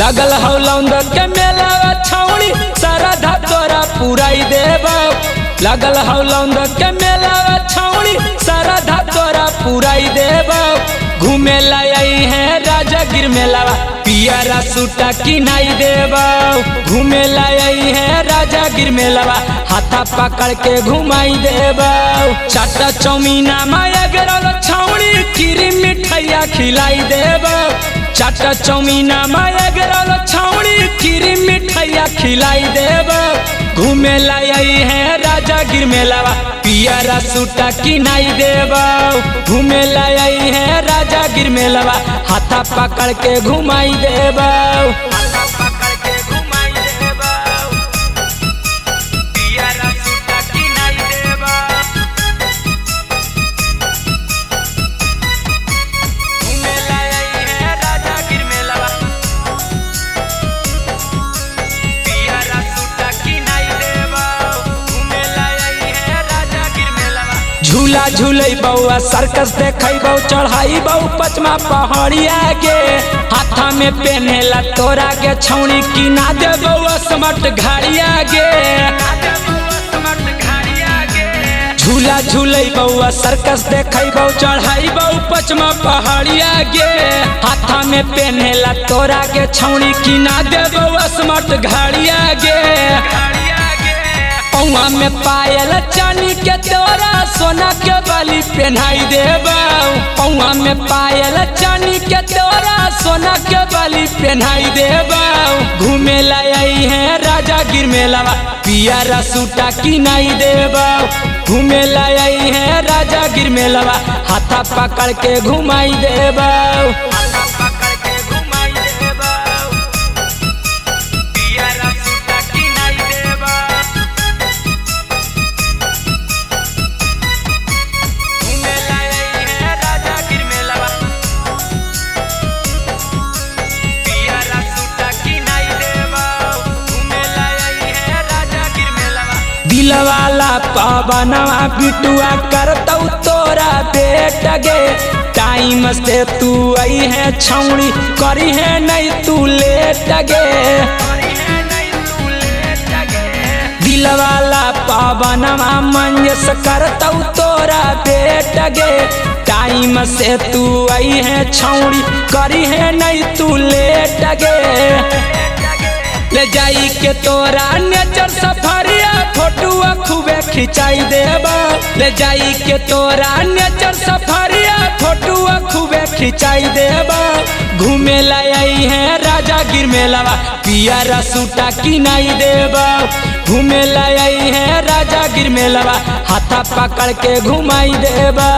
लगल हौ लौंद के मेला छौड़ी सरधा तोरा पुराई देबो। लगल हौ लौंद के मेला छौड़ी सरधा तोरा पुराई देबो। घूमे लाई है राजागीर मेलावा पियरा सूटा किनाई देबो। घूमे लाई है राजागीर मेलावा हाथा पकड़ के घुमाई देबो। चाटा चौमीना माया गरल छौड़ी खीरी मिठाइया खिलाई देबो। चाटा चौमीना माया गरल छौड़ी खीरी मिठाइया खिलाई देबो। घूमे लाई है राजागीर मेलावा पियरा सूटा किनाई देबो। घूमे लाई है राजागीर मेलावा हाथा पकड़ के घुमाई देबो। झूला झूलई बउआ सर्कस देखई बउ चढ़ाई बउ पचमा पहाड़िया के हाथा में पहनेला तोरा के छौड़ी किना दे बउआ समट घाड़िया गे। झूला झूलई बउआ सर्कस देखई बउ चढ़ाई बउ पचमा पहाड़िया गे हाथा में पहनेला तोरा के छौड़ी किना दे बउआ समट घाड़िया गे। पौआ में पायल चानी के तोरा सोना के बाली पहनाई देबो। पौआ में पायल चानी के तोरा सोना के बाली पहनाई देबो। घूमे लाई है राजागीर मेलावा पियरा सूटा किनाई देबो। घूमे लाई है राजागीर मेलावा हाथा पकड़ के घुमाई देबो। दिलवाला पावनवा बिटुआ करतौ तोरा बेट गे। टाइम से तू आई है छौड़ी करी है नहीं तू लेट गे। दिलवाला पावनवा मंजस करतौ तोरा बेट गे। टाइम से तू आई है छौड़ी करी है नहीं तू लेट गे। ले जाई के तोरा नेचर सफारिया फोटुआ खूबे खिंचाई देबो। ले जाई के तोरा नेचर सफारिया फोटुआ खूबे खिंचाई देबो। घूमे लाई है राजागीर मेलावा पियरा सूटा किनाई देबो। घूमे लाई है राजागीर मेलावा हाथा पकड़ के घुमाई देबो।